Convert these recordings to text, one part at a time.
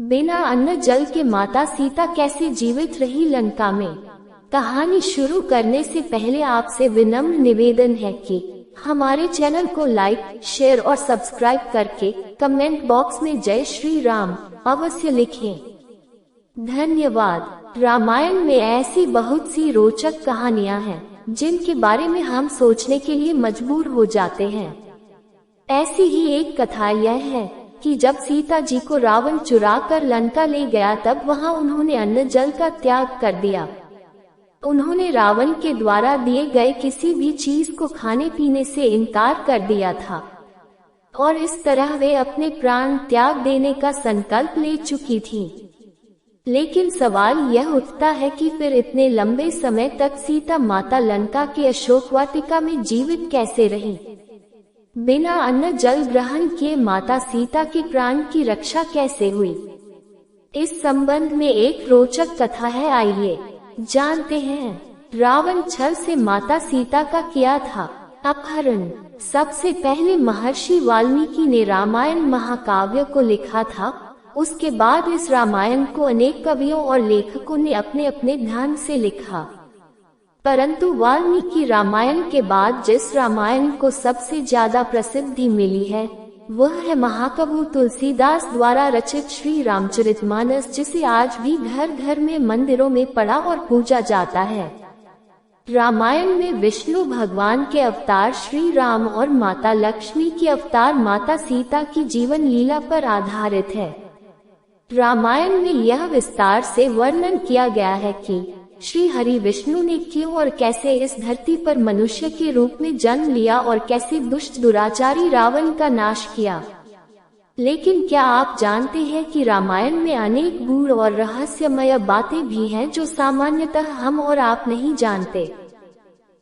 बिना अन्न जल के माता सीता कैसे जीवित रही लंका में। कहानी शुरू करने से पहले आपसे विनम्र निवेदन है कि हमारे चैनल को लाइक, शेयर और सब्सक्राइब करके कमेंट बॉक्स में जय श्री राम अवश्य लिखें। धन्यवाद। रामायण में ऐसी बहुत सी रोचक कहानियां हैं जिनके बारे में हम सोचने के लिए मजबूर हो जाते हैं। ऐसी ही एक कथा यह है कि जब सीता जी को रावण चुरा कर लंका ले गया तब वहां उन्होंने अन्न जल का त्याग कर दिया। उन्होंने रावण के द्वारा दिए गए किसी भी चीज को खाने पीने से इनकार कर दिया था और इस तरह वे अपने प्राण त्याग देने का संकल्प ले चुकी थी। लेकिन सवाल यह उठता है कि फिर इतने लंबे समय तक सीता माता लंका के अशोक वाटिका में जीवित कैसे रही। बिना अन्न जल ग्रहण किए माता सीता के प्राण की रक्षा कैसे हुई। इस संबंध में एक रोचक कथा है, आइए जानते हैं। रावण छल से माता सीता का किया था अपहरण। सबसे पहले महर्षि वाल्मीकि ने रामायण महाकाव्य को लिखा था। उसके बाद इस रामायण को अनेक कवियों और लेखकों ने अपने अपने ध्यान से लिखा, परंतु वाल्मीकि रामायण के बाद जिस रामायण को सबसे ज्यादा प्रसिद्धि मिली है वह है महाकवि तुलसीदास द्वारा रचित श्री रामचरितमानस, जिसे आज भी घर घर में मंदिरों में पढ़ा और पूजा जाता है। रामायण में विष्णु भगवान के अवतार श्री राम और माता लक्ष्मी की अवतार माता सीता की जीवन लीला पर आधारित है। रामायण में यह विस्तार से वर्णन किया गया है कि श्री हरि विष्णु ने क्यों और कैसे इस धरती पर मनुष्य के रूप में जन्म लिया और कैसे दुष्ट दुराचारी रावण का नाश किया। लेकिन क्या आप जानते हैं कि रामायण में अनेक गूढ़ और रहस्यमय बातें भी हैं जो सामान्यतः हम और आप नहीं जानते।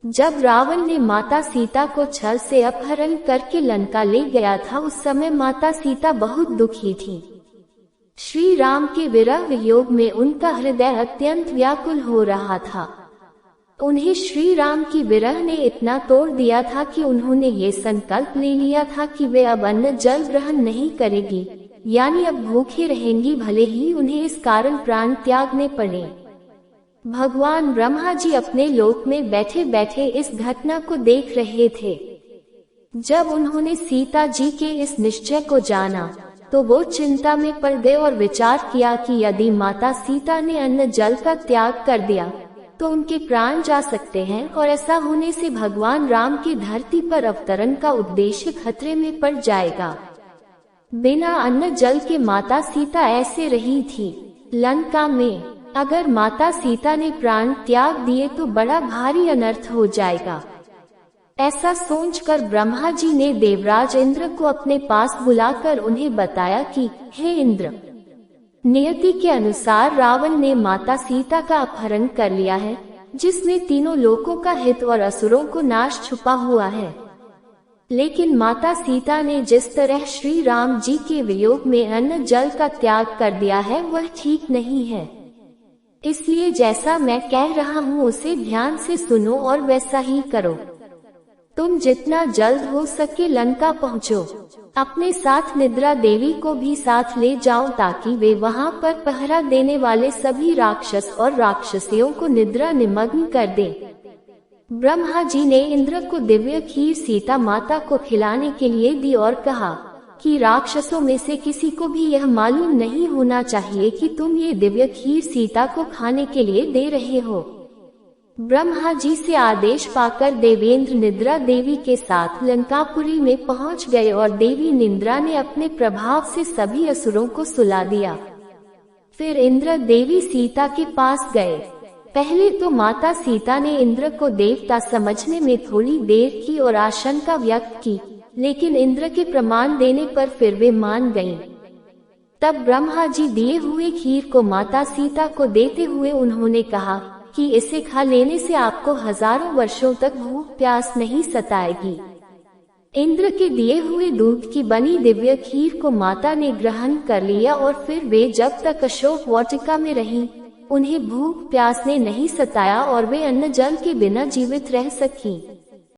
जब रावण ने माता सीता को छल से अपहरण करके लंका ले गया था, उस समय माता सीता बहुत दुखी थी। श्री राम के विरह वियोग में उनका हृदय अत्यंत व्याकुल हो रहा था। उन्हें श्री राम की विरह ने इतना तोड़ दिया था कि उन्होंने ये संकल्प ले लिया था कि वे अब अन्न जल ग्रहण नहीं करेगी, यानी अब भूखे रहेंगी, भले ही उन्हें इस कारण प्राण त्यागने पड़े। भगवान ब्रह्मा जी अपने लोक में बैठे बैठे इस घटना को देख रहे थे। जब उन्होंने सीता जी के इस निश्चय को जाना तो वो चिंता में पड़ गए और विचार किया कि यदि माता सीता ने अन्न जल का त्याग कर दिया तो उनके प्राण जा सकते हैं और ऐसा होने से भगवान राम के धरती पर अवतरण का उद्देश्य खतरे में पड़ जाएगा। बिना अन्न जल के माता सीता ऐसे रही थी लंका में। अगर माता सीता ने प्राण त्याग दिए तो बड़ा भारी अनर्थ हो जाएगा। ऐसा सोचकर ब्रह्मा जी ने देवराज इंद्र को अपने पास बुलाकर उन्हें बताया कि हे इंद्र, नियति के अनुसार रावण ने माता सीता का अपहरण कर लिया है, जिसमें तीनों लोकों का हित और असुरों को नाश छुपा हुआ है। लेकिन माता सीता ने जिस तरह श्री राम जी के वियोग में अन्न जल का त्याग कर दिया है वह ठीक नहीं है। इसलिए जैसा मैं कह रहा हूँ उसे ध्यान से सुनो और वैसा ही करो। तुम जितना जल्द हो सके लंका पहुँचो। अपने साथ निद्रा देवी को भी साथ ले जाओ ताकि वे वहाँ पर पहरा देने वाले सभी राक्षस और राक्षसियों को निद्रा निमग्न कर दें। ब्रह्मा जी ने इंद्र को दिव्य खीर सीता माता को खिलाने के लिए दी और कहा कि राक्षसों में से किसी को भी यह मालूम नहीं होना चाहिए कि तुम ये दिव्य खीर सीता को खाने के लिए दे रहे हो। ब्रह्मा जी से आदेश पाकर देवेंद्र निद्रा देवी के साथ लंकापुरी में पहुंच गए और देवी निद्रा ने अपने प्रभाव से सभी असुरों को सुला दिया। फिर इंद्र देवी सीता के पास गए। पहले तो माता सीता ने इंद्र को देवता समझने में थोड़ी देर की और आशंका व्यक्त की, लेकिन इंद्र के प्रमाण देने पर फिर वे मान गईं। तब ब्रह्मा जी दिए हुए खीर को माता सीता को देते हुए उन्होंने कहा कि इसे खा लेने से आपको हजारों वर्षों तक भूख प्यास नहीं सताएगी। इंद्र के दिए हुए दूध की बनी दिव्य खीर को माता ने ग्रहण कर लिया और फिर वे जब तक अशोक वाटिका में रहीं, उन्हें भूख प्यास ने नहीं सताया और वे अन्न जल के बिना जीवित रह सकीं।